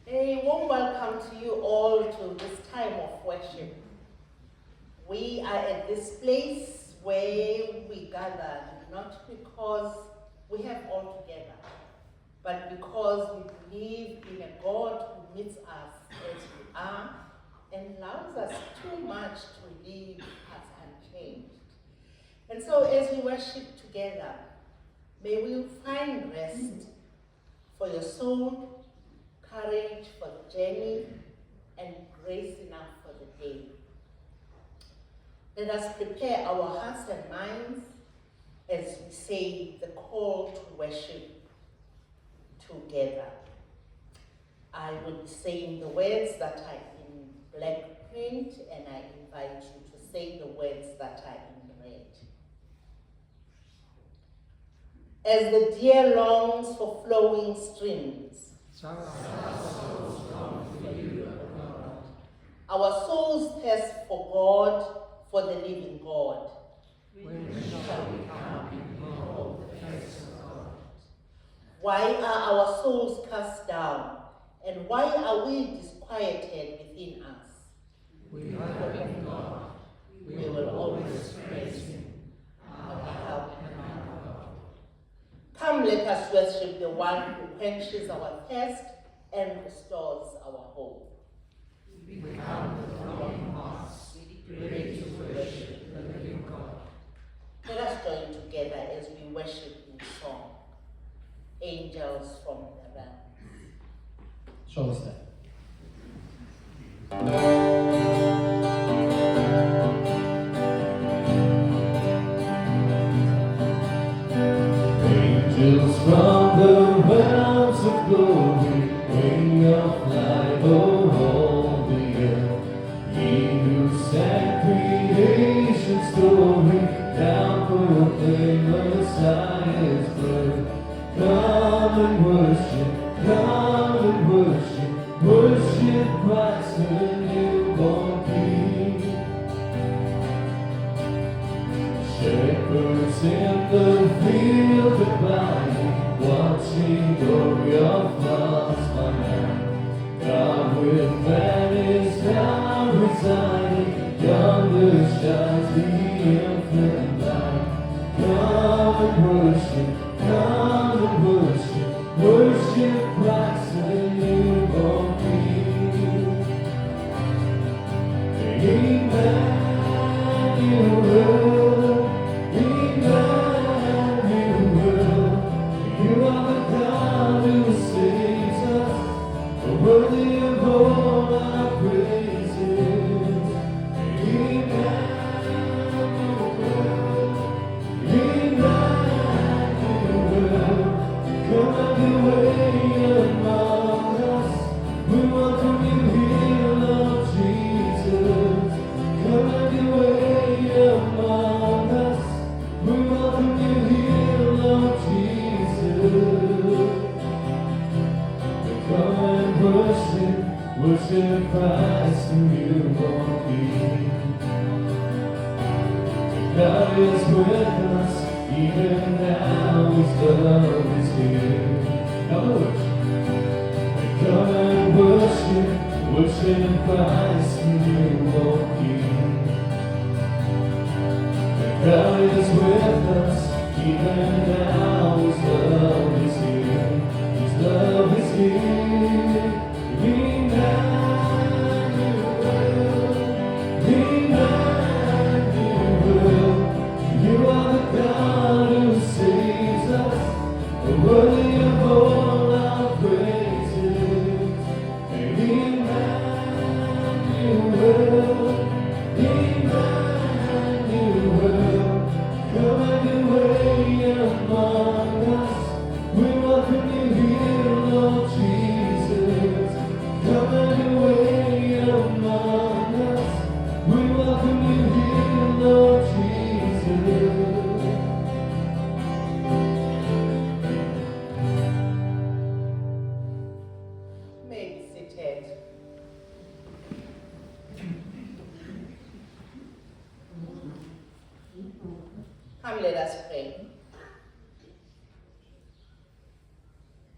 A warm welcome to you all to this time of worship. We are at this place where we gather not because we have all together, but because we believe in a God who meets us as we are and loves us too much to leave us unchanged. And so as we worship together, may we find rest for your soul, courage for the journey, and grace enough for the day. Let us prepare our hearts and minds as we say the call to worship together. I will be saying the words that are in black print, and I invite you to say the words that are in red. As the deer longs for flowing streams, our souls thirst for God, for the living God. When shall we come and behold the face of God? Why are our souls cast down, and why are we disquieted within us? We hope in God. We will always praise Him, our help and our God. Come, let us worship the one who quenches our thirst and restores our hope. We come with longing hearts, ready to worship the living God. Let us join together as we worship in song, Angels from the Realms. Shall we stand? Angels from the realms of glory, bring your flight over the earth. Ye who sang creation's story, now proclaim Messiah's birth. Come and worship, worship Christ the newborn King. Shepherds in the field abiding, watching o'er your flocks by night. God with man is now residing, yonder shines the infant light. Come and worship Christ the newborn King. You are the God who saves us, worthy of all our praises. Come and way among us. We welcome you here, Lord Jesus. Come and way among us. We welcome you here, Lord Jesus. Come and worship Christ who you won't be. God is with us, even now His love is here. Come and worship Christ who you won't be. God is with us, even now His love is here. His love is here. You are the God who saves us, worthy of all our praises. Emmanuel, come and way among us. We welcome you here, Lord Jesus. Come and way among us. We welcome you here, Lord Jesus. May be seated. Come, let us pray.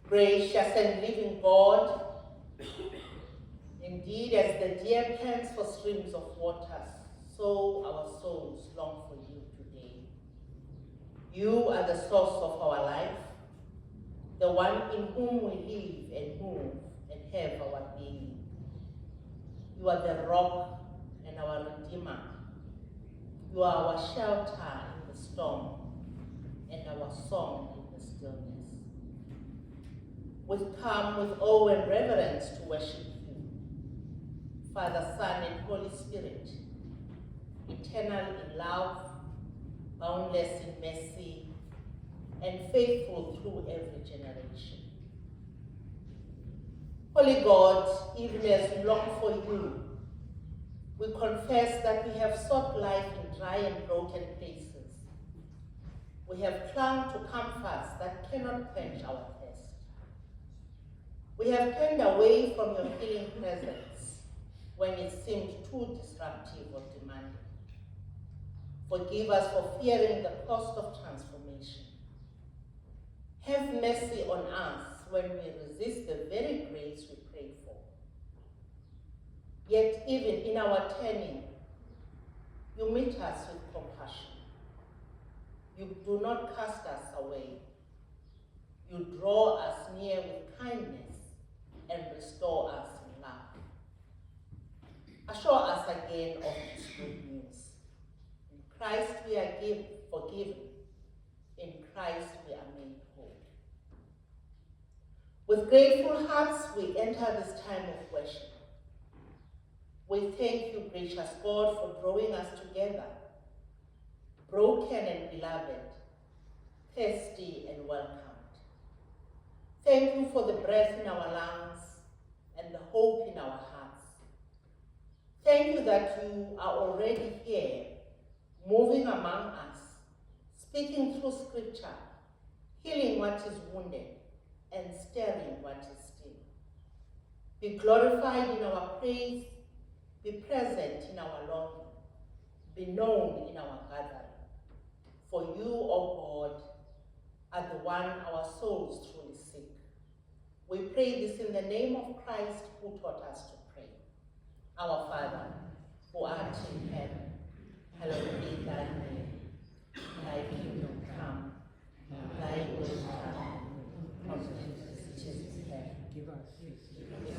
Gracious and living God, indeed, as the deer pants for streams of waters, so our souls long for you today. You are the source of our life, the one in whom we live and move and have our being. You are the rock and our Redeemer. You are our shelter in the storm and our song in the stillness. We come with awe and reverence to worship you, Father, Son, and Holy Spirit, eternal in love, boundless in mercy, and faithful through every generation. Holy God, even as we long for you, we confess that we have sought life in dry and broken places. We have clung to comforts that cannot quench our thirst. We have turned away from your healing presence when it seemed too disruptive or demanding. Forgive us for fearing the cost of transformation. Have mercy on us when we resist the very grace we pray for. Yet even in our turning, you meet us with compassion. You do not cast us away. You draw us near with kindness and restore us in love. Assure us again of this good news. In Christ we are forgiven. In Christ we are made whole. With grateful hearts we enter this time of worship. We thank you, gracious God, for drawing us together, broken and beloved, thirsty and welcomed. Thank you for the breath in our lungs and the hope in our hearts. Thank you that you are already here, moving among us, speaking through scripture, healing what is wounded, and stirring what is still. Be glorified in our praise, be present in our longing, be known in our gathering. For you, O God, are the one our souls truly seek. We pray this in the name of Christ who taught us to pray. Our Father, who art in heaven, hallowed be thy name. Thy kingdom come, thy will be done, on earth as it is in heaven. Give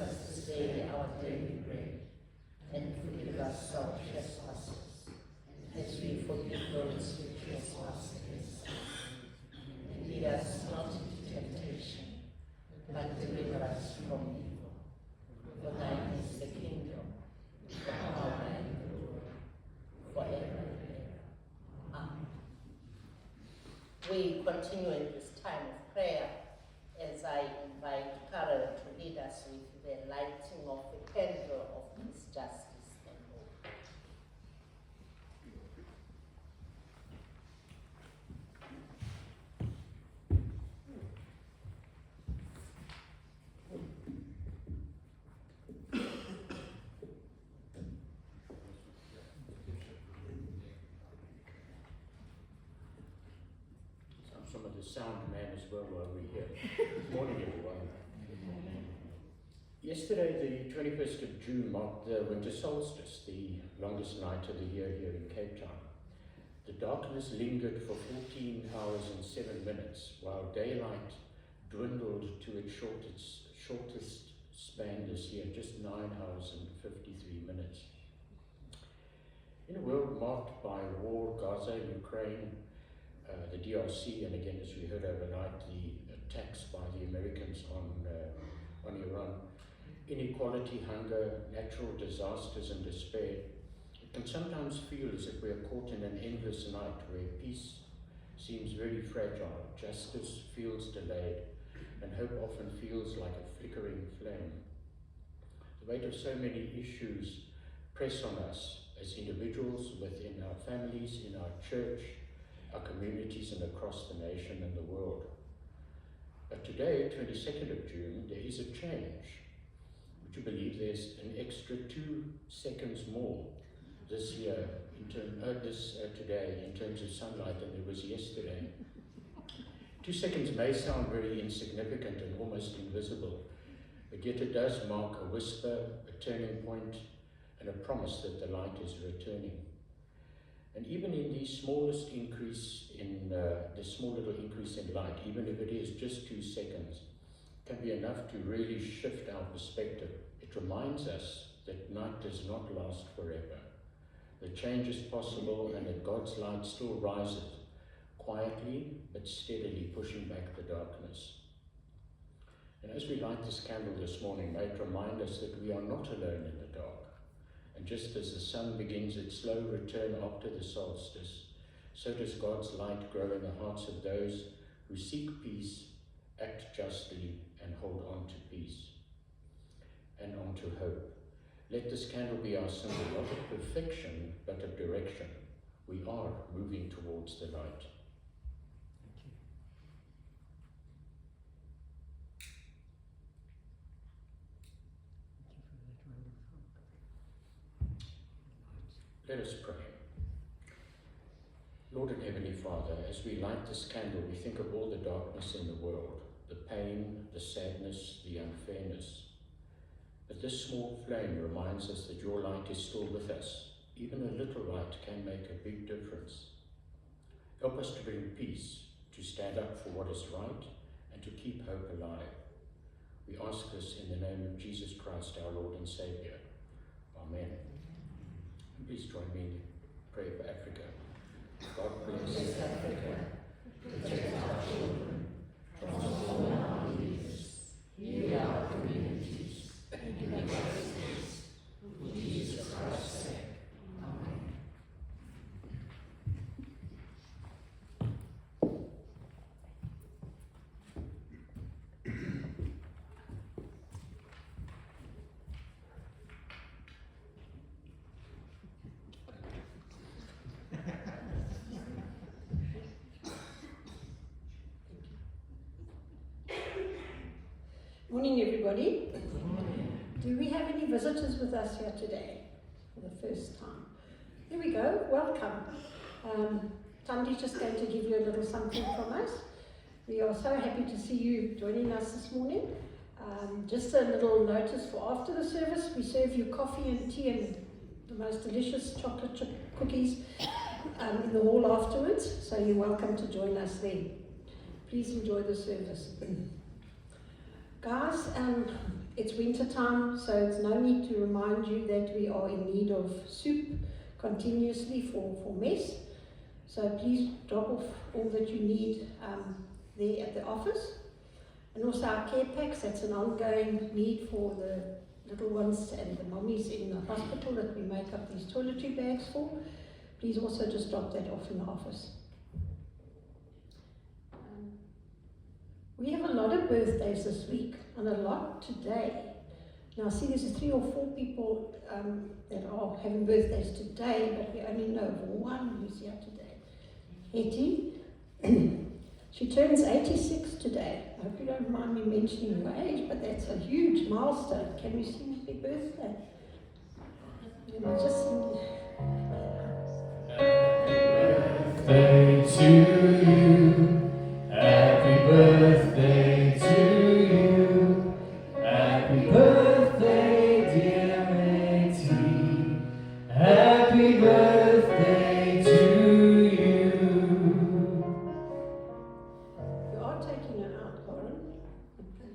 us this day our daily bread, and forgive us our trespasses, as we forgive those who trespass against us. And lead us not into temptation, but deliver us from evil. For thine is the kingdom, the power, and the glory, forever and ever. Amen. We continue in this time of prayer as I invite Carol to lead us with the lighting of the candle of peace, justice, and hope. Some of the sound man as well while we're here. Good morning, everyone. Yesterday, the 21st of June, marked the winter solstice, the longest night of the year here in Cape Town. The darkness lingered for 14 hours and 7 minutes, while daylight dwindled to its shortest span this year, just 9 hours and 53 minutes. In a world marked by war, Gaza, Ukraine, the DRC, and again, as we heard overnight, the attacks by the Americans on Iran, inequality, hunger, natural disasters, and despair, it can sometimes feel as if we are caught in an endless night where peace seems very fragile, justice feels delayed, and hope often feels like a flickering flame. The weight of so many issues press on us as individuals, within our families, in our church, our communities, and across the nation and the world. But today, 22nd of June, there is a change. Would you believe there's an extra 2 seconds more this year, today, in terms of sunlight than there was yesterday? 2 seconds may sound very insignificant and almost invisible, but yet it does mark a whisper, a turning point, and a promise that the light is returning. And even in the smallest increase in this small little increase in light, even if it is just 2 seconds, can be enough to really shift our perspective. It reminds us that night does not last forever. The change is possible, and that God's light still rises, quietly but steadily pushing back the darkness. And as we light this candle this morning, may it remind us that we are not alone in the dark. And just as the sun begins its slow return after the solstice, so does God's light grow in the hearts of those who seek peace, act justly, and hold on to peace and on to hope. Let this candle be our symbol, not of perfection, but of direction. We are moving towards the light. Let us pray. Lord and Heavenly Father, as we light this candle, we think of all the darkness in the world, the pain, the sadness, the unfairness. But this small flame reminds us that your light is still with us. Even a little light can make a big difference. Help us to bring peace, to stand up for what is right, and to keep hope alive. We ask this in the name of Jesus Christ, our Lord and Saviour. Amen. Please join me in prayer for Africa. God bless Africa. Protect our children. Transform our leaders. Heal our communities. And give us peace. For Jesus Christ's sake. Amen. Morning, everybody. Do we have any visitors with us here today for the first time? Here we go. Welcome. Tandi's just going to give you a little something from us. We are so happy to see you joining us this morning. Just a little notice for after the service, we serve you coffee and tea and the most delicious chocolate chip cookies in the hall afterwards. So you're welcome to join us there. Please enjoy the service. Guys, it's winter time, so it's no need to remind you that we are in need of soup continuously for mess. So please drop off all that you need there at the office. And also our care packs, that's an ongoing need for the little ones and the mummies in the hospital that we make up these toiletry bags for. Please also just drop that off in the office. We have a lot of birthdays this week and a lot today. Now, see, there's 3 or 4 people that are having birthdays today, but we only know of one who's here today. Hetty. She turns 86 today. I hope you don't mind me mentioning her age, but that's a huge milestone. Can we sing happy birthday? You know, just sing. Happy birthday to you. Happy birthday to you. Happy birthday, dear Matey. Happy birthday to you. You are taking her out, Corin.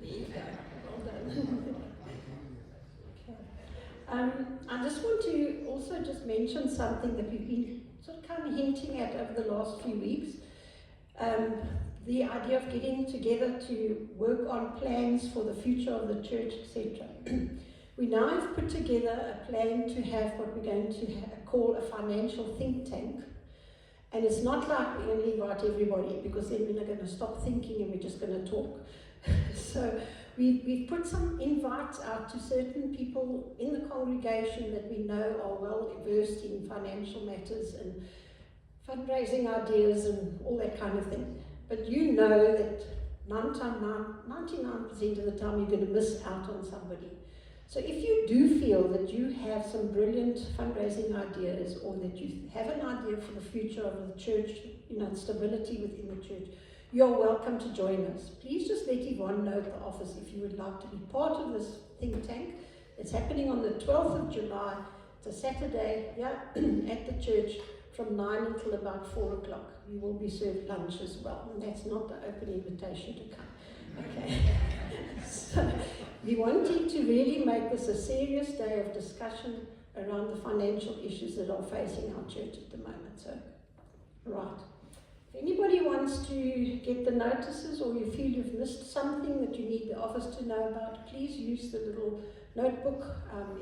There you go. Well done. Okay. I just want to also just mention something that we've been sort of kind of hinting at over the last few weeks. The idea of getting together to work on plans for the future of the church, etc. We now have put together a plan to have what we're going to call a financial think tank. And it's not like we're going to invite everybody, because then we're not going to stop thinking and we're just going to talk. So we've put some invites out to certain people in the congregation that we know are well versed in financial matters and fundraising ideas and all that kind of thing. But you know that 99% of the time you're going to miss out on somebody. So if you do feel that you have some brilliant fundraising ideas, or that you have an idea for the future of the church, you know, stability within the church, you're welcome to join us. Please just let Yvonne know at the office if you would like to be part of this think tank. It's happening on the 12th of July. It's a Saturday, yeah, at the church from 9 until about 4 o'clock. We will be served lunch as well, and that's not the open invitation to come. Okay. So we're wanting to really make this a serious day of discussion around the financial issues that are facing our church at the moment. So, right. If anybody wants to get the notices, or you feel you've missed something that you need the office to know about, please use the little notebook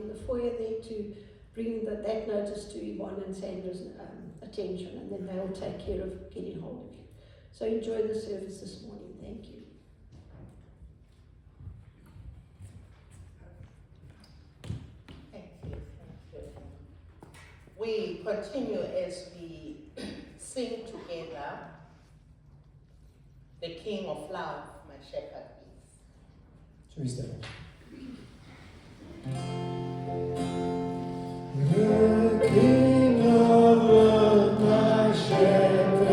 in the foyer there to bring that notice to Yvonne and Sandra's attention, and then they'll take care of getting hold of you. So enjoy the service this morning. Thank you. Thank you. We continue as we sing together, "The King of Love, my shepherd is." Shall we stand? The King of Love, my shepherd.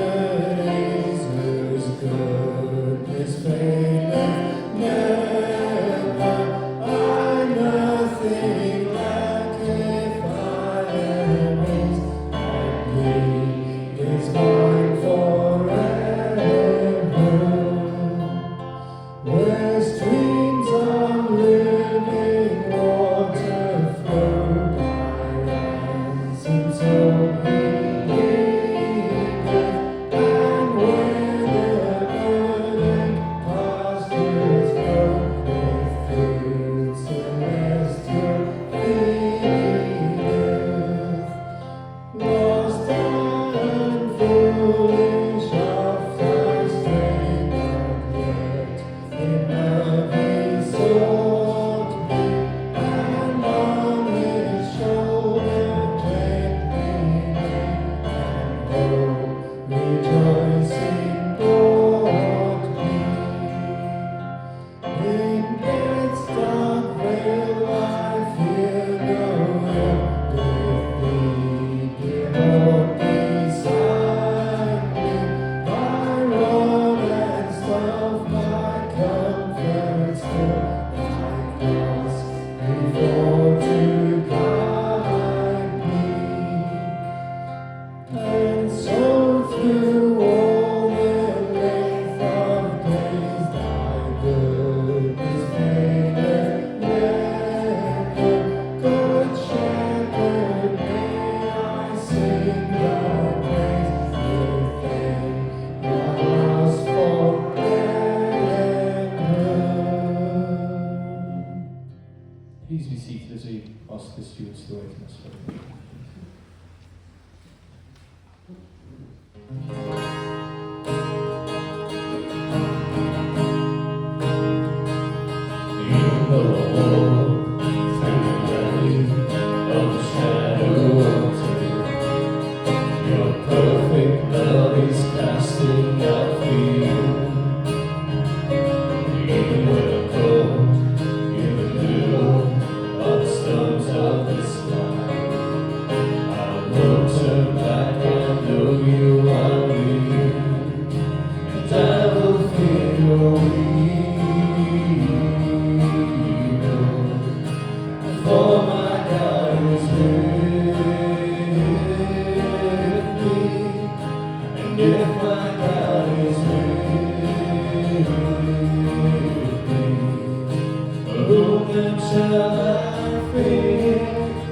Whom shall I fear?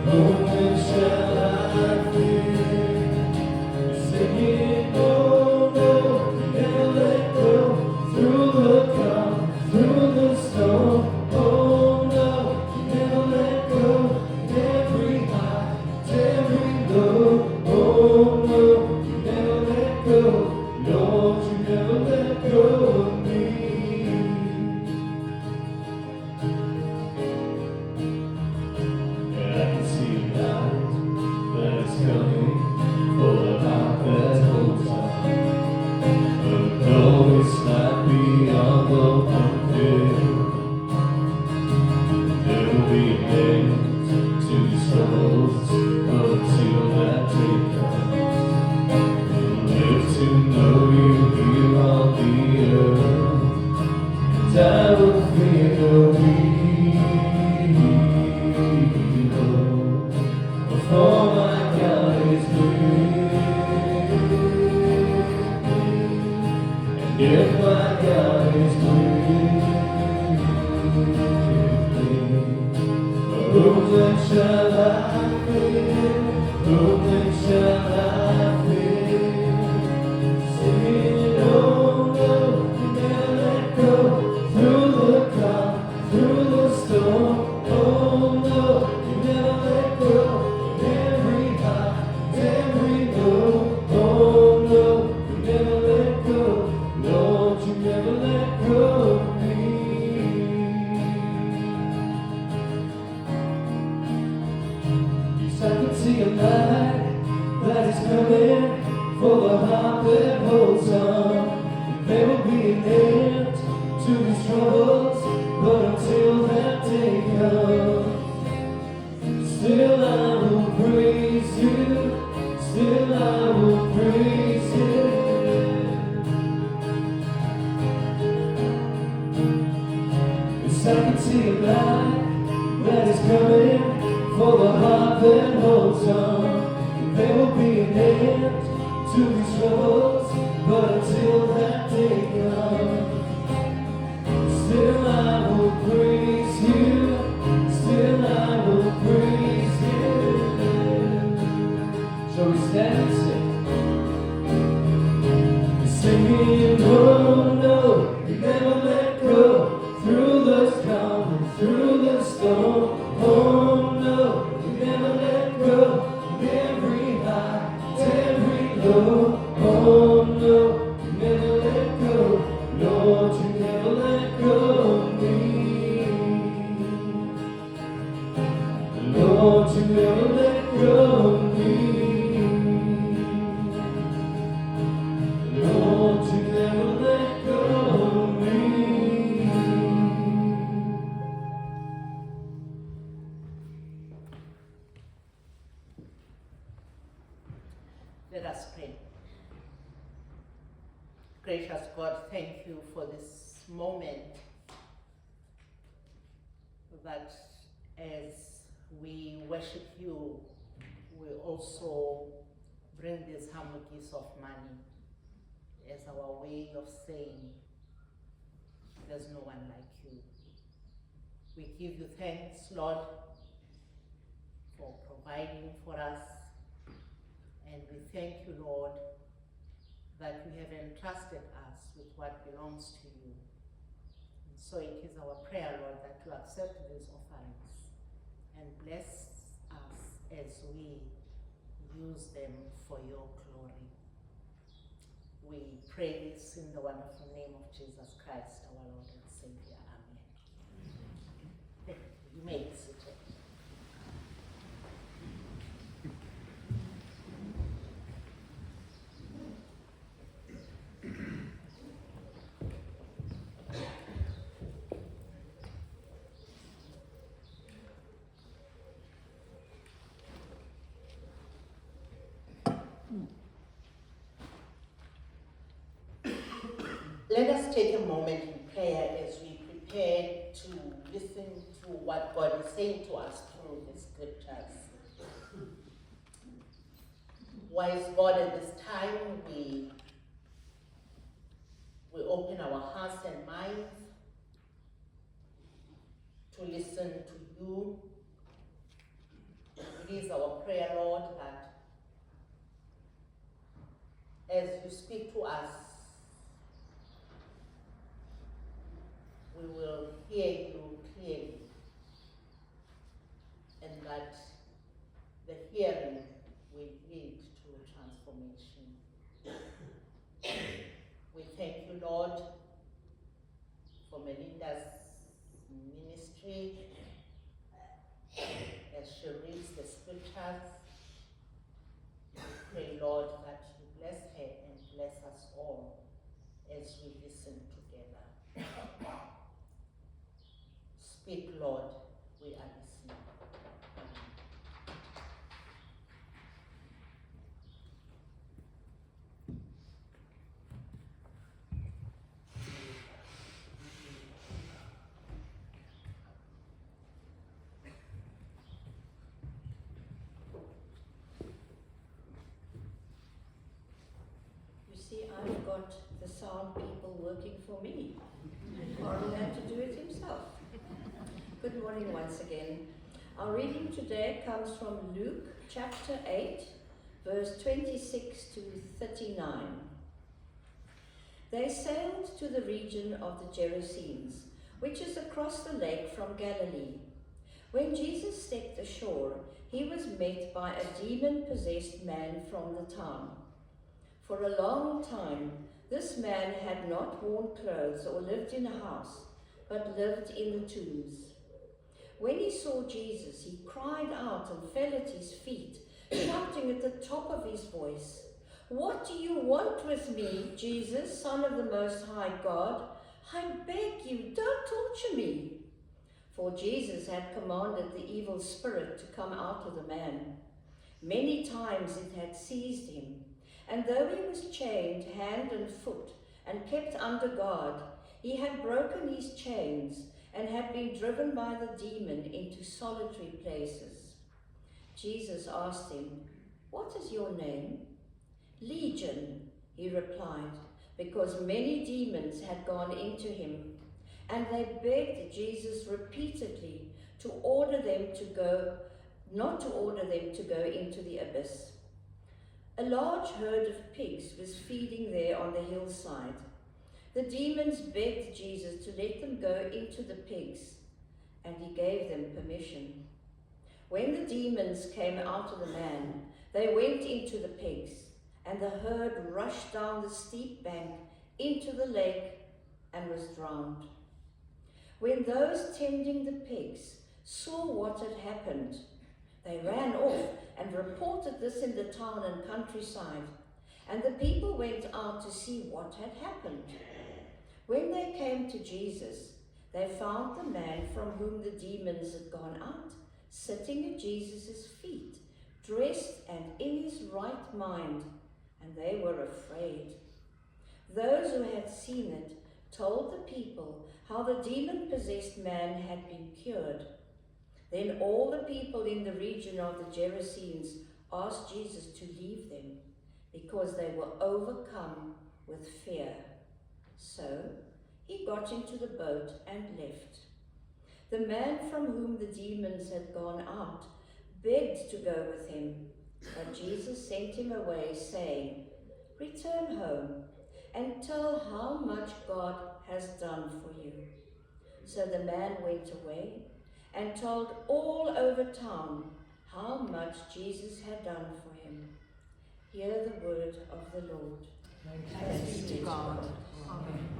Whom shall I fear? Singing, oh no, never let go. Through the calm, through the storm, oh no, never let go. Every high, every low, oh no, never let go. Lord, you never let go of me. I can see a light that is coming for the heart that holds on. But though it's not beyond the pumpkin, there will be an end to these troubles until that day comes. Live to know you here on the earth, and I will fear no evil, for my God is with me. And if my God is with me, whom then shall I fear? Whom then shall I fear? Singing, oh no, you never let go. Through the calm, through the storm, oh no, you never let go. Every high, every low, oh no, you never let go. Lord, you never let go of me. Yes, I can see a light that is coming for the heart that holds on. There will be an end to these troubles, but until that day comes, still I will praise you, still I will praise you. Yes, I can see a light that is coming for the heart that holds on. There will be an end to these troubles, but until that day comes, still I will praise you, still I will praise you. So we stand and sing. Singing, oh no, you never let go. Through the calm and through the storm, oh no, you never let go. Every high, every low, oh no, you never let go. Lord, you never let go of me. Lord, you never let go of me. Lord, you never let go of me. Let us pray. Gracious God, thank you for this moment that as we worship you, we also bring these humble gifts of money as our way of saying there's no one like you. We give you thanks, Lord, for providing for us, and we thank you, Lord, that you have entrusted us with what belongs to you. And so it is our prayer, Lord, that you accept these offerings and bless us as we use them for your glory. We pray this in the wonderful name of Jesus Christ, our Lord and Savior. Amen. Thank you. You may be seated. Let us take a moment in prayer as we prepare to listen to what God is saying to us through the scriptures. Wise God, at this time we open our hearts and minds to listen to you. It is our prayer, Lord, that as you speak to us, we will hear you clearly, and that the hearing will lead to a transformation. We thank you, Lord, for Melinda's ministry as she reads the scriptures. We pray, Lord, that you bless her and bless us all as we listen together. Speak, Lord, we are listening. You see, I've got the sound people working for me. Carl had to do it himself. Good morning once again. Our reading today comes from Luke chapter 8, verse 26 to 39. They sailed to the region of the Gerasenes, which is across the lake from Galilee. When Jesus stepped ashore, he was met by a demon-possessed man from the town. For a long time, this man had not worn clothes or lived in a house, but lived in the tombs. When he saw Jesus, he cried out and fell at his feet, shouting at the top of his voice, "What do you want with me, Jesus, Son of the Most High God? I beg you, don't torture me." For Jesus had commanded the evil spirit to come out of the man. Many times it had seized him, and though he was chained hand and foot and kept under guard, he had broken his chains and had been driven by the demon into solitary places. Jesus asked him, "What is your name?" "Legion," he replied, because many demons had gone into him, and they begged Jesus repeatedly to order them to go, not to order them to go into the abyss. A large herd of pigs was feeding there on the hillside. The demons begged Jesus to let them go into the pigs, and he gave them permission. When the demons came out of the man, they went into the pigs, and the herd rushed down the steep bank into the lake and was drowned. When those tending the pigs saw what had happened, they ran off and reported this in the town and countryside, and the people went out to see what had happened. When they came to Jesus, they found the man from whom the demons had gone out, sitting at Jesus' feet, dressed and in his right mind, and they were afraid. Those who had seen it told the people how the demon-possessed man had been cured. Then all the people in the region of the Gerasenes asked Jesus to leave them, because they were overcome with fear. So he got into the boat and left. The man from whom the demons had gone out begged to go with him, but Jesus sent him away, saying, "Return home and tell how much God has done for you." So the man went away and told all over town how much Jesus had done for him. Hear the word of the Lord. Thanks be to God. Amen.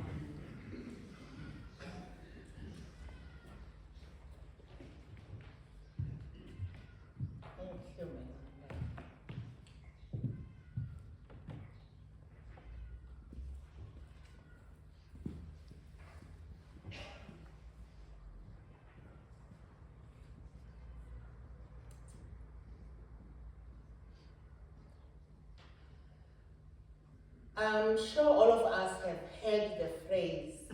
Thank you, Melinda. I'm sure all of us have heard the phrase,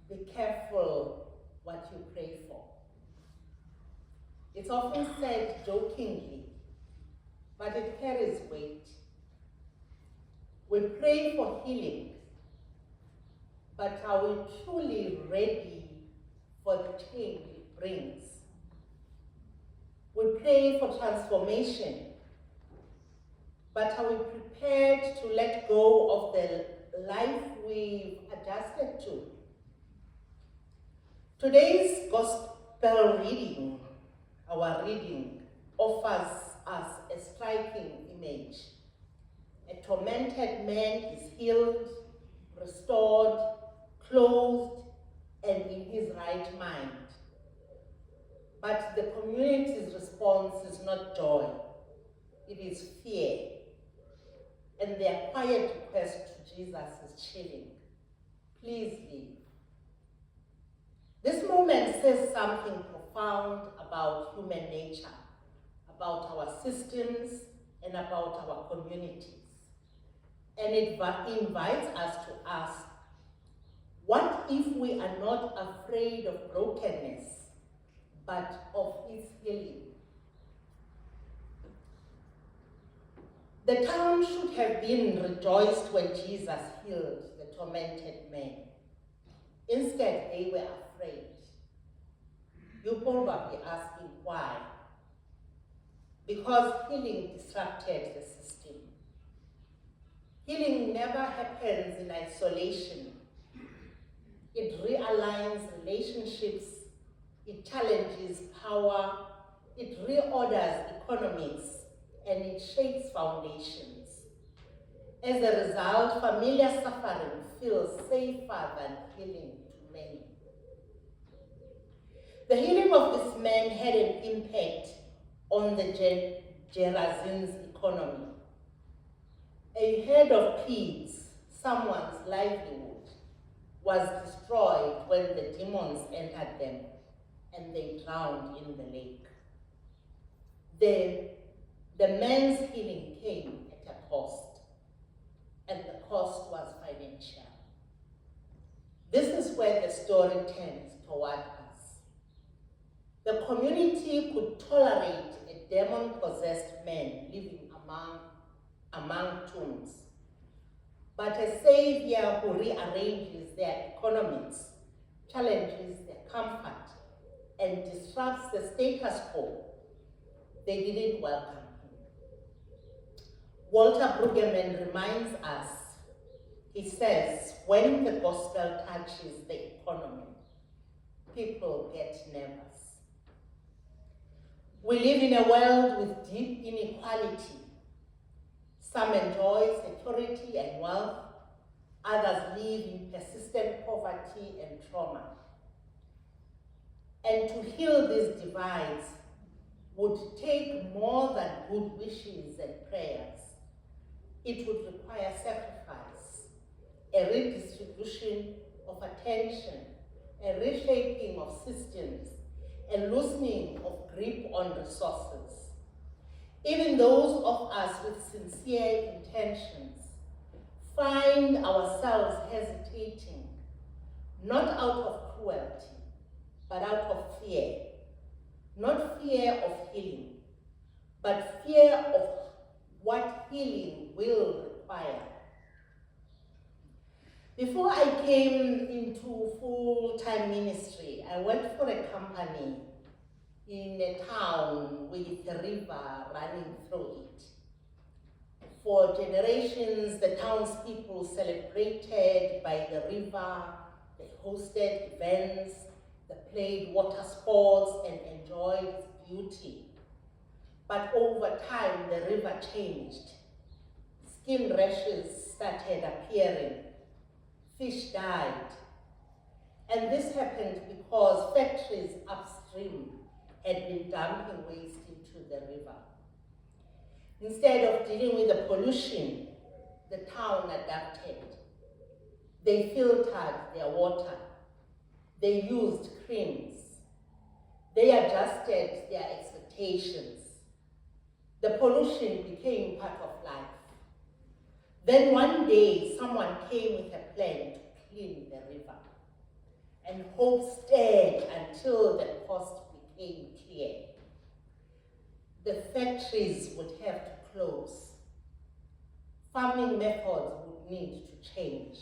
"Be careful what you pray for." It's often said jokingly, but it carries weight. We pray for healing, but are we truly ready for the change it brings. We pray for transformation, but are we prepared to let go of the life we've adjusted to? Today's gospel reading, our reading, offers us a striking image. A tormented man is healed, restored, clothed, and in his right mind. But the community's response is not joy, it is fear. And their quiet request to Jesus is chilling. Please leave. This moment says something profound about human nature, about our systems, and about our communities. And it invites us to ask, what if we are not afraid of brokenness, but of its healing? The town should have been rejoiced when Jesus healed the tormented man. Instead, they were afraid. You're probably asking why. Because healing disrupted the system. Healing never happens in isolation. It realigns relationships, it challenges power, it reorders economics, and it shapes foundations. As a result, familiar suffering feels safer than healing to many. The healing of this man had an impact on the Gerasenes economy. A herd of pigs, someone's livelihood, was destroyed when the demons entered them and they drowned in the lake. The man's healing came at a cost, and the cost was financial. This is where the story turns toward us. The community could tolerate a demon-possessed man living among tombs, but a savior who rearranges their economics, challenges their comfort, and disrupts the status quo, they didn't welcome him. Walter Brueggemann reminds us, he says, when the gospel touches the economy, people get nervous. We live in a world with deep inequality. Some enjoy security and wealth, others live in persistent poverty and trauma. And to heal these divides would take more than good wishes and prayers. It would require sacrifice, a redistribution of attention, a reshaping of systems, a loosening of grip on resources. Even those of us with sincere intentions find ourselves hesitating, not out of cruelty, but out of fear. Not fear of healing, but fear of what healing will require. Before I came into full-time ministry, I worked for a company in a town with a river running through it. For generations, the townspeople celebrated by the river, they hosted events, they played water sports and enjoyed its beauty. But over time, the river changed. Skin rashes started appearing. Fish died. And this happened because factories upstream had been dumping waste into the river. Instead of dealing with the pollution, the town adapted. They filtered their water. They used creams. They adjusted their expectations. The pollution became part of life. Then one day, someone came with a plan to clean the river. And hope stayed until the cost became clear. The factories would have to close. Farming methods would need to change.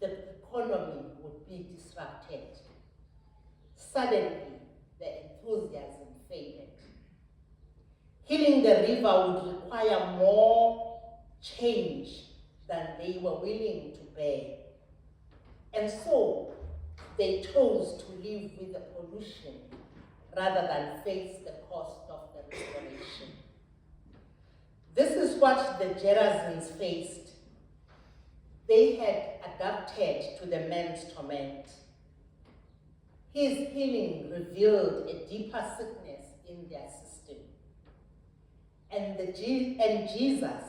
The economy would be disrupted. suddenly the enthusiasm faded. Healing the river would require more change than they were willing to bear. And so they chose to live with the pollution rather than face the cost of the restoration. This is what the Gerasenes faced. They had adapted to the man's torment. His healing revealed a deeper sickness in their system. And Jesus,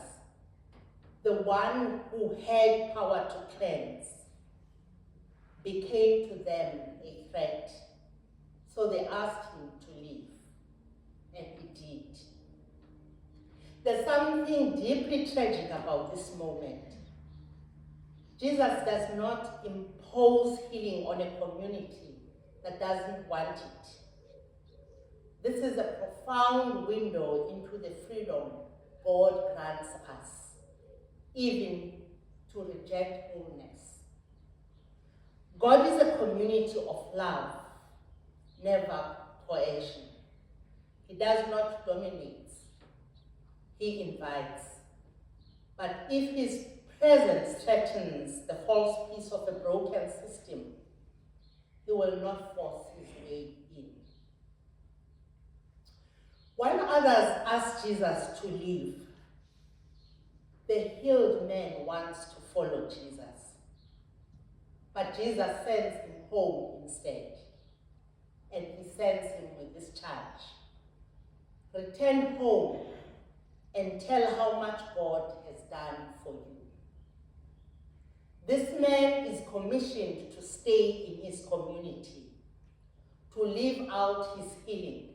the one who had power to cleanse, became to them a threat. So they asked him to leave, and he did. There's something deeply tragic about this moment. Jesus does not impose healing on a community that doesn't want it. This is a profound window into the freedom God grants us, even to reject wholeness. God is a community of love, never coercion. He does not dominate, he invites. But if his presence threatens the false peace of a broken system, he will not force his way in. While others ask Jesus to leave, the healed man wants to follow Jesus. But Jesus sends him home instead. And he sends him with this charge: return home and tell how much God has done for you. This man is commissioned to stay in his community, to live out his healing,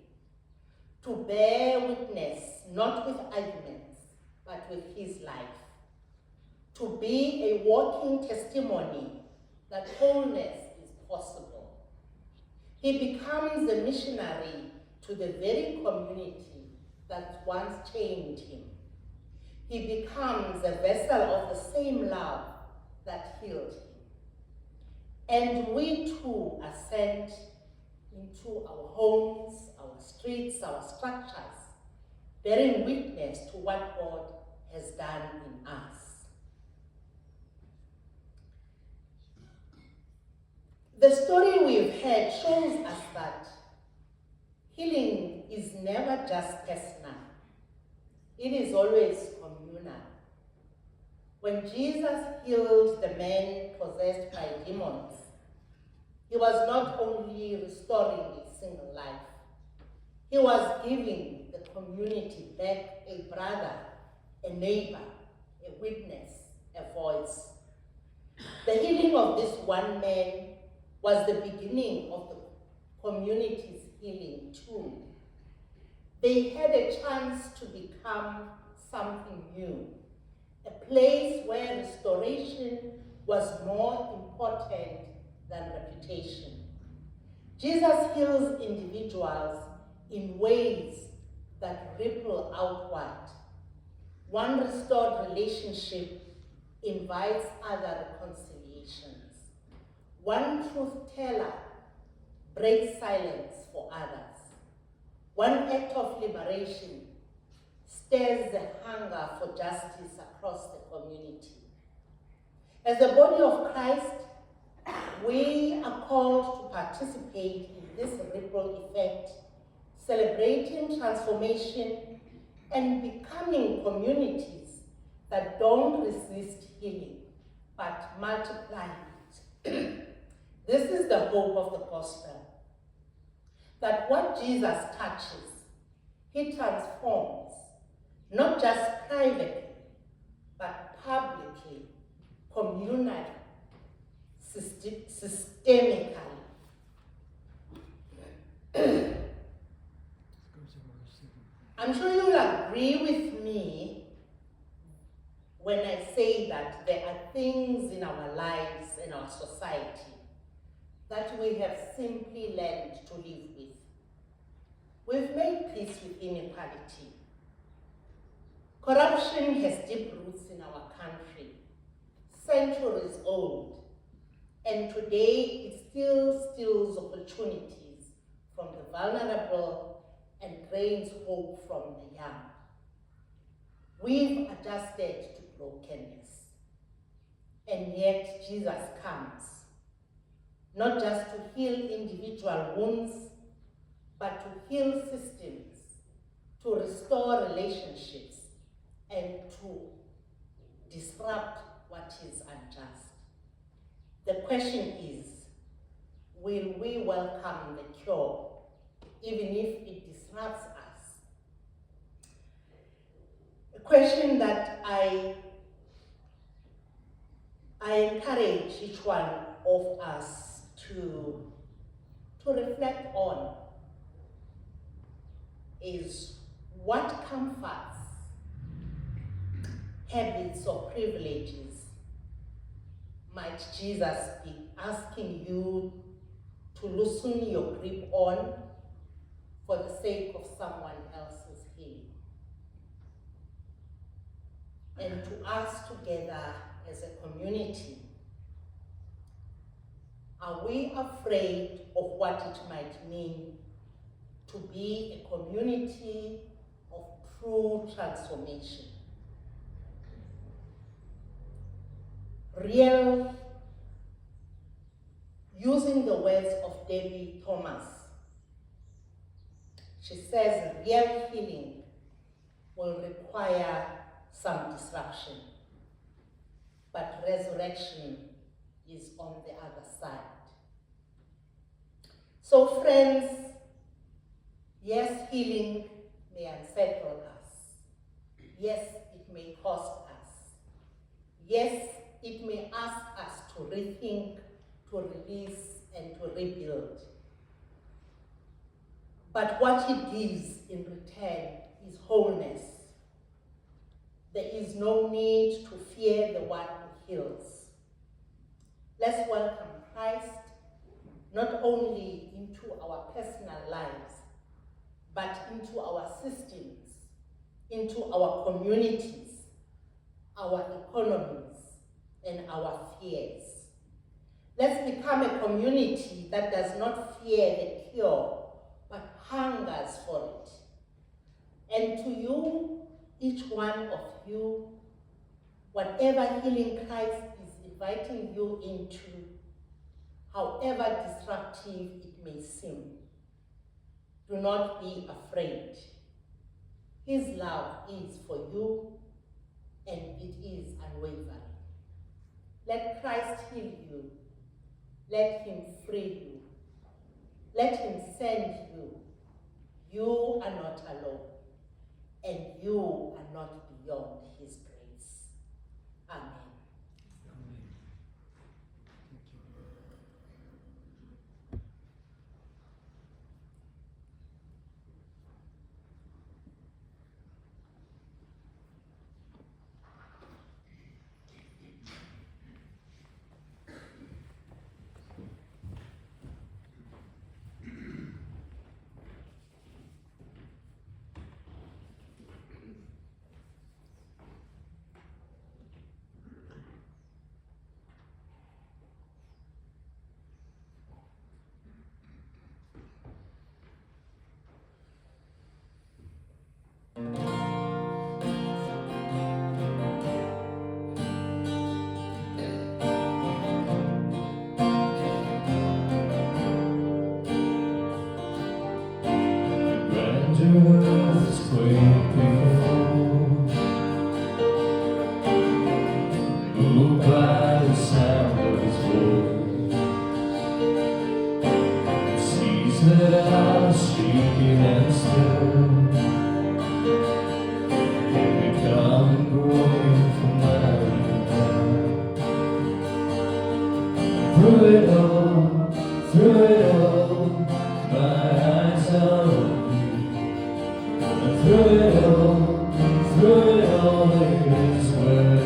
to bear witness, not with arguments, but with his life, to be a walking testimony that wholeness is possible. He becomes a missionary to the very community that once chained him. He becomes a vessel of the same love that healed him. And we too are sent into our homes, our streets, our structures, bearing witness to what God has done in us. The story we've heard shows us that healing is never just personal. It is always communal. When Jesus healed the man possessed by demons, he was not only restoring a single life, he was giving the community back a brother, a neighbor, a witness, a voice. The healing of this one man was the beginning of the community's healing too. They had a chance to become something new, a place where restoration was more important than reputation. Jesus heals individuals in ways that ripple outward. One restored relationship invites other reconciliations. One truth teller breaks silence for others. One act of liberation stirs the hunger for justice across the community. As the body of Christ, we are called to participate in this ripple effect, celebrating transformation and becoming communities that don't resist healing, but multiply it. This is the hope of the gospel, that what Jesus touches, he transforms, not just privately, but publicly, communally, systemically. I'm sure you'll agree with me when I say that there are things in our lives, in our society, that we have simply learned to live with. We've made peace with inequality. Corruption has deep roots in our country, centuries old, and today it still steals opportunities from the vulnerable and gains hope from the young. We've adjusted to brokenness, and yet Jesus comes, not just to heal individual wounds, but to heal systems, to restore relationships, and to disrupt what is unjust. The question is, will we welcome the cure, even if it disrupts us? A question that I encourage each one of us to reflect on is, what comforts, habits, or privileges might Jesus be asking you to loosen your grip on for the sake of someone else's healing? And to us together as a community, are we afraid of what it might mean to be a community of true transformation? Using the words of Debbie Thomas, she says real healing will require some disruption, but resurrection is on the other side. So friends, yes, healing may unsettle us. Yes, it may cost us. Yes, it may ask us to rethink, to release, and to rebuild. But what it gives in return is wholeness. There is no need to fear the one who heals. Let's welcome Christ not only into our personal lives, but into our systems, into our communities, our economies, and our fears. Let's become a community that does not fear the cure, but hungers for it. And to you, each one of you, whatever healing Christ is inviting you into, however disruptive it may seem, do not be afraid. His love is for you, and it is unwavering. Let Christ heal you. Let him free you. Let him send you. You are not alone, and you are not beyond his grace. Amen. Just quake before, moved by the sound of his voice. It sees that I'm shaking and still, and become growing from my through it all, my eyes are on. Through it all, it is well.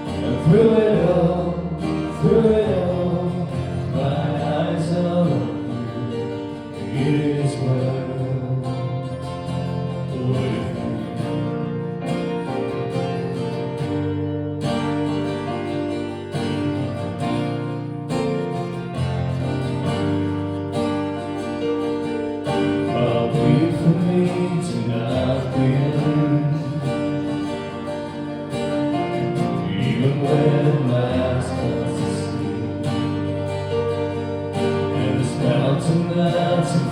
And through it all, my eyes are on you. It is well with me.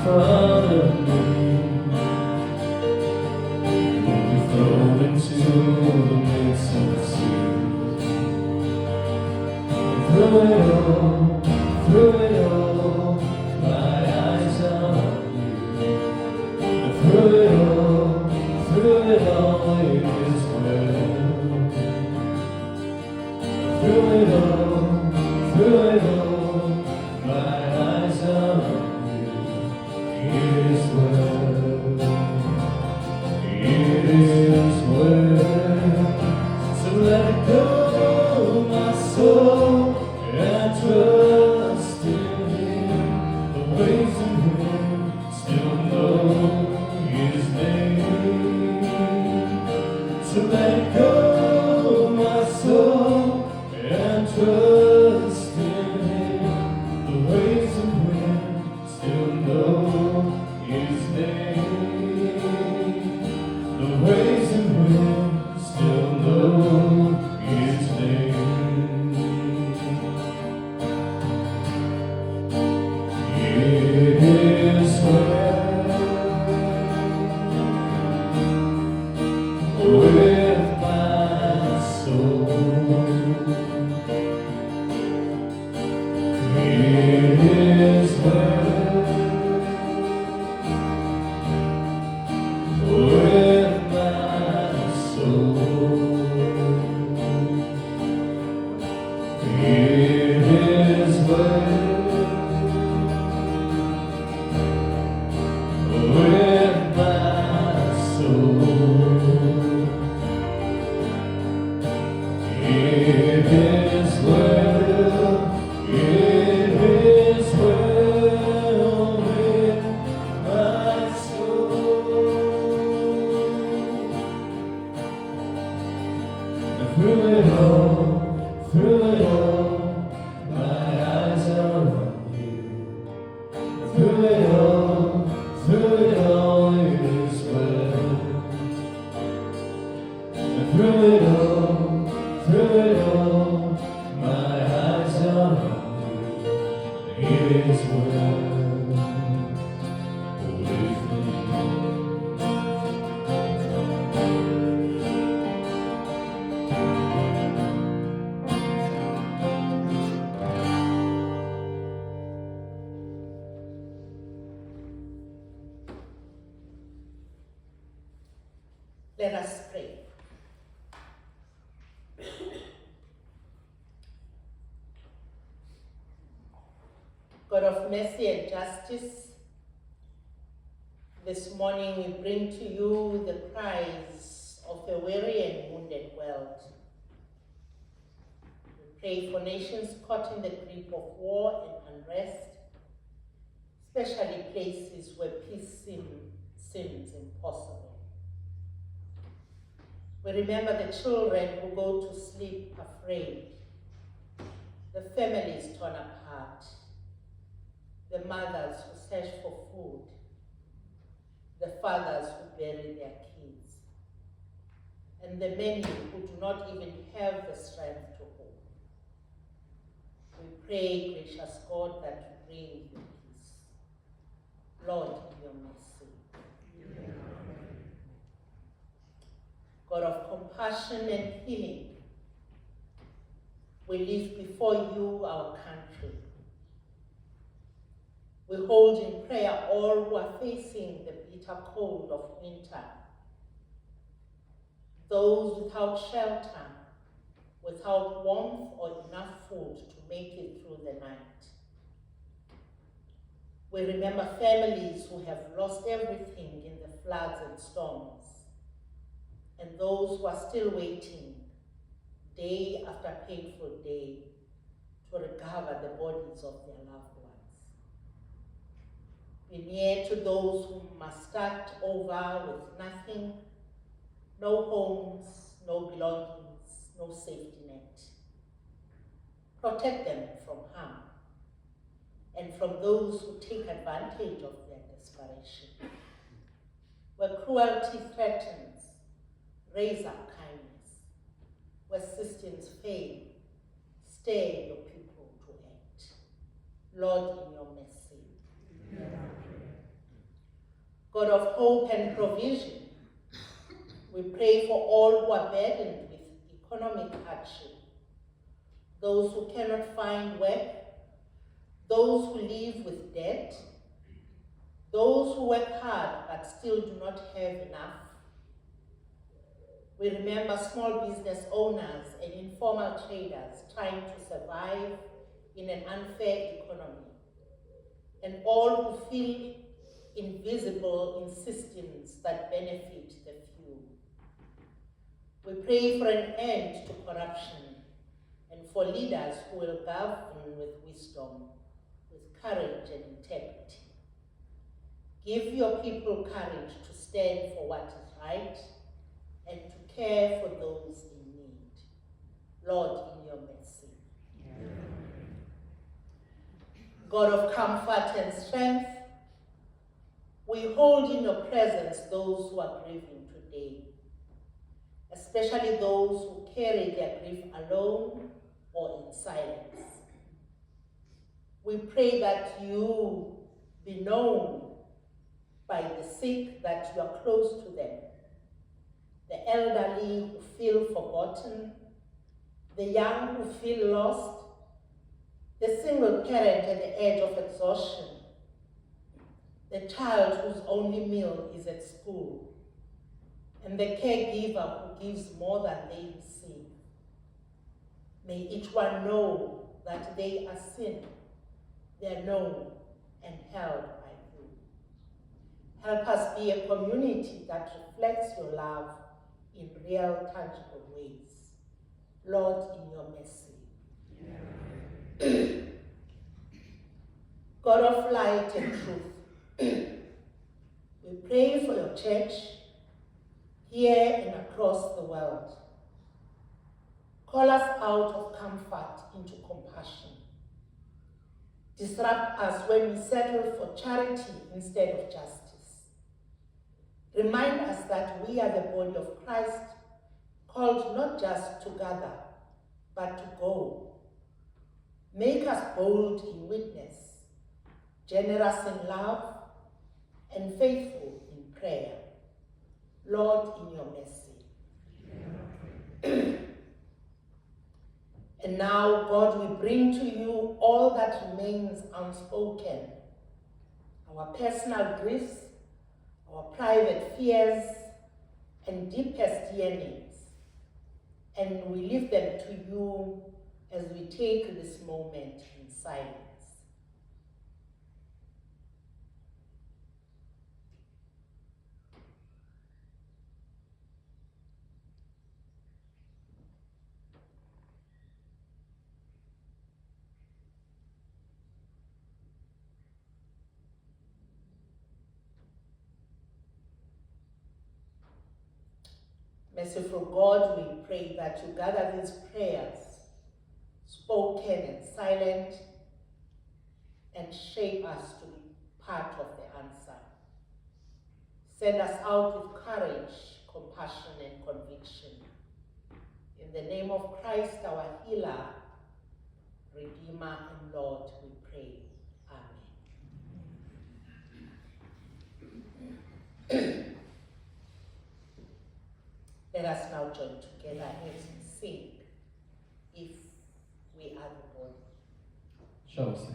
front of me. We'll be thrown into the midst of the sea. And through it all, my eyes are on you. And through it all, it is well. Through it all, my eyes are on you. It is well. It is well. So let it go, my soul, and trust in Him. The ways of Him still know His name. So let it go, my soul, and trust in Him. The ways of Him still know His name. The ways of Him still know His name. It is well with my soul. It is well with my soul. It is well with my soul. It is well, it is well with my soul. And through it all, my eyes are on you. Through it all, it is well. And through it all, my eyes are on you. It is well with me. Let us pray. God of mercy and justice, this morning we bring to you the cries of a weary and wounded world. We pray for nations caught in the grip of war and unrest, especially places where peace seems impossible. We remember the children who go to sleep afraid, the families torn apart, the mothers who search for food, the fathers who bury their kids, and the many who do not even have the strength to hope. We pray, gracious God, that you bring your peace. Lord, in your mercy. God of compassion and healing, we lift before you our country. We hold in prayer all who are facing the bitter cold of winter, those without shelter, without warmth or enough food to make it through the night. We remember families who have lost everything in the floods and storms, and those who are still waiting day after painful day to recover the bodies of their loved ones. Be near to those who must start over with nothing, no homes, no belongings, no safety net. Protect them from harm and from those who take advantage of their desperation. Where cruelty threatens, raise up kindness. Where systems fail, stir your people to act. Lord, in your mercy. God of hope and provision, we pray for all who are burdened with economic hardship, those who cannot find work, those who live with debt, those who work hard but still do not have enough. We remember small business owners and informal traders trying to survive in an unfair economy, and all who feel invisible in systems that benefit the few. We pray for an end to corruption and for leaders who will govern with wisdom, with courage and integrity. Give your people courage to stand for what is right and to care for those in need. Lord, in your mercy. God of comfort and strength, we hold in your presence those who are grieving today, especially those who carry their grief alone or in silence. We pray that you be known by the sick, that you are close to them, the elderly who feel forgotten, the young who feel lost, the single parent at the edge of exhaustion, the child whose only meal is at school, and the caregiver who gives more than they receive. May each one know that they are seen, they are known and held by you. Help us be a community that reflects your love in real, tangible ways. Lord, in your mercy. God of light and truth, we pray for your church here and across the world. Call us out of comfort into compassion. Disrupt us when we settle for charity instead of justice. Remind us that we are the body of Christ, called not just to gather, but to go. Make us bold in witness, generous in love, and faithful in prayer. Lord, in your mercy. And now, God, we bring to you all that remains unspoken, our personal griefs, our private fears, and deepest yearnings. And we leave them to you as we take this moment in silence. Merciful God, we pray that you gather these prayers, spoken and silent, and shape us to be part of the answer. Send us out with courage, compassion, and conviction. In the name of Christ, our healer, Redeemer, and Lord, we pray. Amen. Let us now join together as we sing, If We Are the Body. Shall we sing?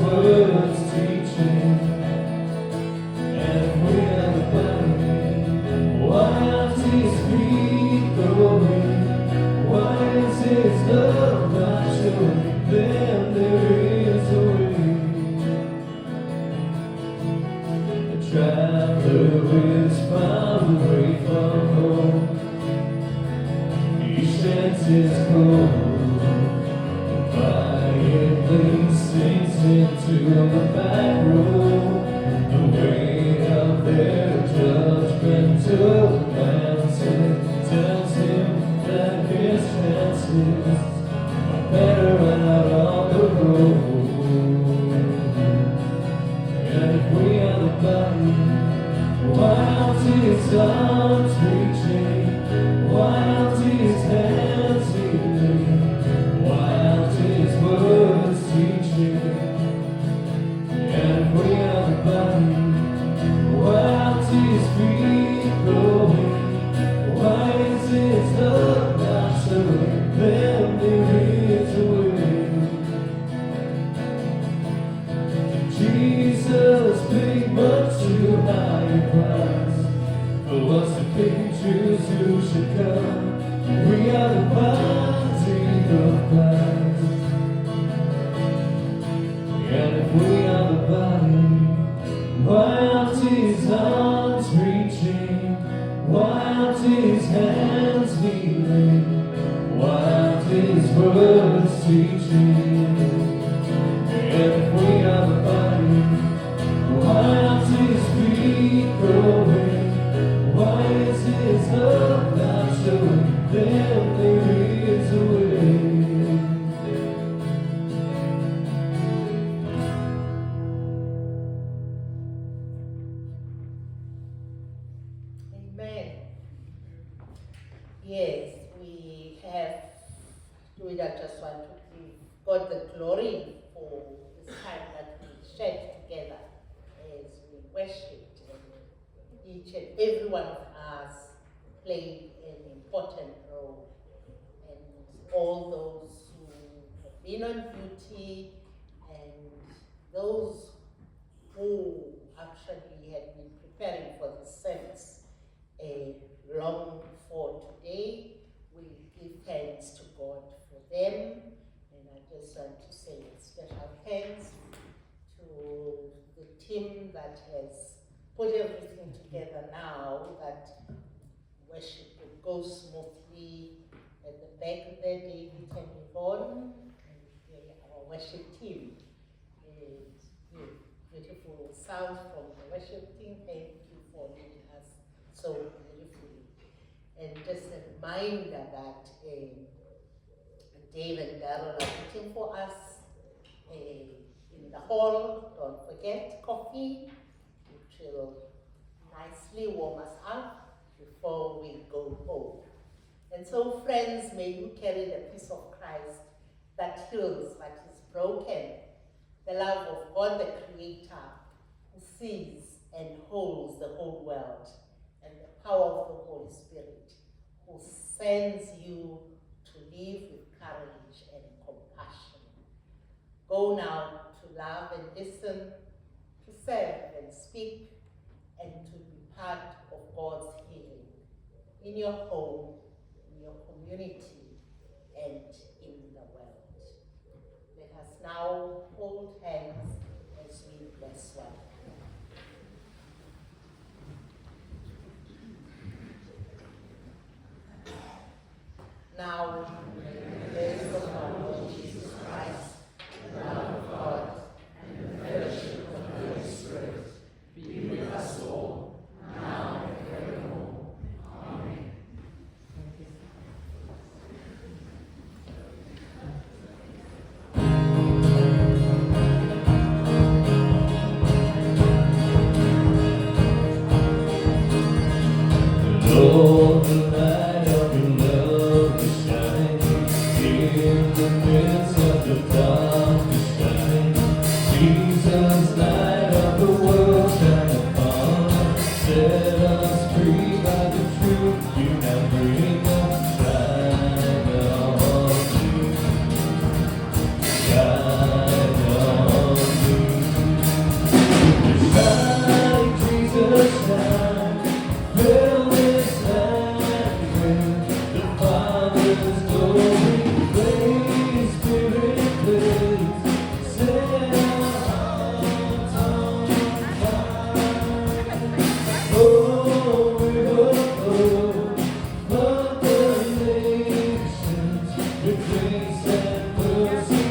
Words teaching, and we are the to the back room. The weight of their judgmental glances tells him that his chances are better out on the road. And if we are the body, why aren't his arms reaching? Why aren't his hands healing? Why aren't his words teaching? And if we are the body, why aren't his feet growing? Why is his love not showing them there is a way? Jesus paid much too high a price for us to pick and choose who should come. We are the body of Christ. And if we are the body, why aren't his arms reaching? Why aren't his hands healing? Why aren't his words teaching? And if we are the body, why aren't his feet growing? Why is his love not showing them there is a way? Amen. Yes, we have, I just want to give God the glory for this time that we shared together as we worshipped. And each and every one of us played an important role. And all those who have been on duty and those who actually had been preparing for the service long for today, we give thanks to God for them. And I just want to say special thanks to the team that has put everything together now, that worship would go smoothly. At the back there, David and Yvonne, and our worship team. Beautiful sound from the worship team. Thank you for leading us so beautifully. And just a reminder that Dave and Darrell are waiting for us in the hall. Don't forget coffee, which will nicely warm us up before we go home. And so, friends, may you carry the peace of Christ that heals what is broken, the love of God the Creator, who sees and holds the whole world, and the power of the Holy Spirit, who sends you to live with courage and compassion. Go now to love and listen, to serve and speak, and to be part of God's healing in your home, in your community, and in the world. Let us now hold hands as we bless one another. Now, may the grace of our Lord Jesus Christ, the love of God, and the fellowship of the Holy Spirit be with us all, now and forevermore. Amen. Lord, the light of your love is shining in the midst of the darkest night. Jesus, light of the world, shine upon us. Set us free by the truth you now bring us. Shine on me, shine on me. Shine, Jesus, shine. Fill this land with the Father's glory. Please, Spirit, please, set our hearts on fire. Oh, flood the nations with grace and mercy.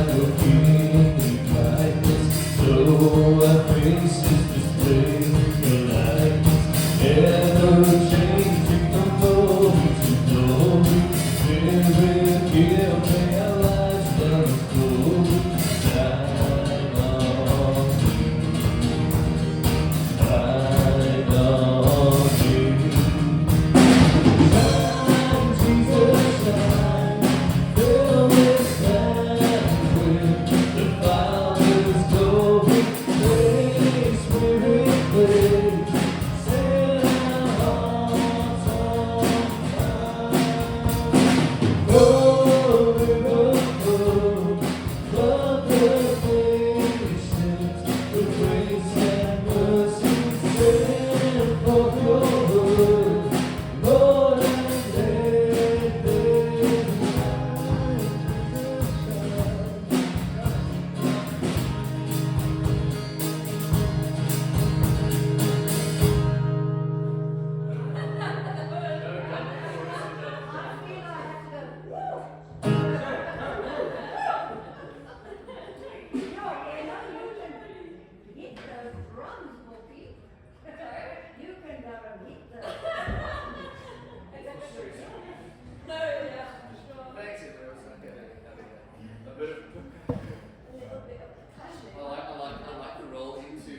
like a king.